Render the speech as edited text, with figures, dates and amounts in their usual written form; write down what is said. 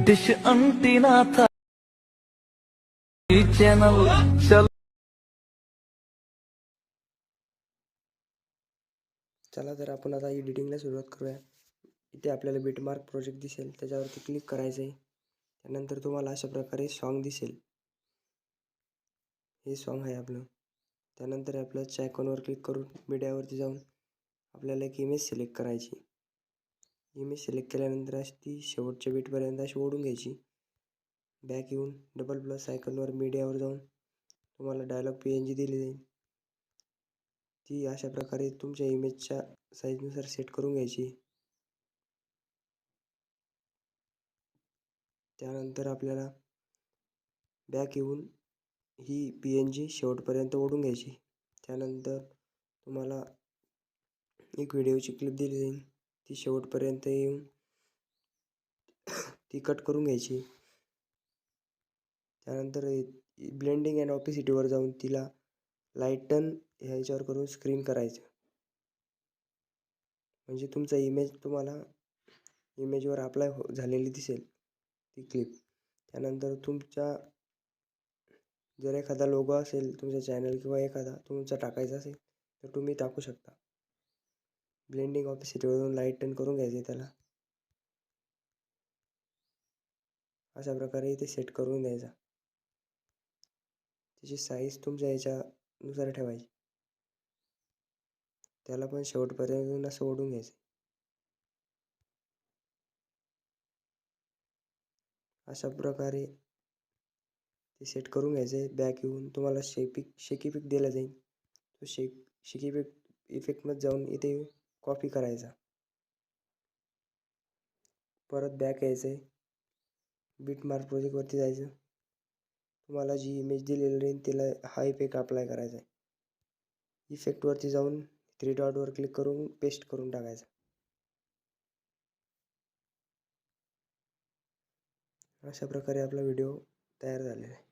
Dish antenna था channel चल. चला तर आपण आता एडिटिंगला सुरुवात करूया. इथे आपल्याला बिटमार्क प्रोजेक्ट दिसेल, त्याच्यावरती क्लिक करायचं आहे. त्यानंतर तुम्हाला अशा प्रकारे सॉन्ग दिसेल. हे सॉन्ग आहे आपलं. त्यानंतर आपल्या आयकॉनवर क्लिक करून मीडियावरती जाऊन आपल्याला एक इमेज सिलेक्ट करायची. इमेज सिलेक्ट केल्यानंतर अशी ती शेवटच्या बीटपर्यंत अशी ओढून घ्यायची. बॅक येऊन डबल प्लस आयकॉनवर मीडियावर जाऊन तुम्हाला डायलॉग PNG दिली जाईल. ती अशा प्रकारे तुमच्या इमेजच्या साईजनुसार सेट करून घ्यायची. त्यानंतर आपल्याला बॅक येऊन ही PNG शेवटपर्यंत ओढून घ्यायची. त्यानंतर तुम्हाला एक व्हिडिओची क्लिप दिली जाईल, ती शेवटपर्यंत येऊन ती कट करून घ्यायची. त्यानंतर ब्लेंडिंग अँड ऑपेसिटीवर जाऊन तिला लाईटन ह्याच्यावर करून स्क्रीन करायचं. म्हणजे तुमचा इमेज तुम्हाला इमेजवर अप्लाय झालेली दिसेल ती क्लिप. त्यानंतर जर एखादा लोगो असेल तुमच्या चॅनल किंवा एखादा तुमचा टाकायचा असेल तर तुम्ही टाकू शकता. ब्लेंडिंग ऑपेसिटीवरून लाईटन करून घ्यायचे त्याला. अशा प्रकारे इथे सेट करून द्यायचा. त्याची साईज तुमच्या ह्याच्यानुसार ठेवायची. त्याला पण शेवटपर्यंत असं ओढून घ्यायचं. अशा प्रकारे ते सेट करून घ्यायचे. बॅक येऊन तुम्हाला शेकी पिक दिला जाईल. तो शेकी पिक इफेक्टमध्ये जाऊन इथे कॉपी करायचा. परत बॅक यायचं आहे. बिटमार्क प्रोजेक्टवरती जायचं. तुम्हाला जी इमेज दिलेली राहील तिला हा इफेक्ट अप्लाय करायचा आहे. इफेक्टवरती जाऊन 3 डॉटवर क्लिक करून पेस्ट करून टाकायचा. अशा प्रकारे आपला व्हिडिओ तयार झालेला आहे.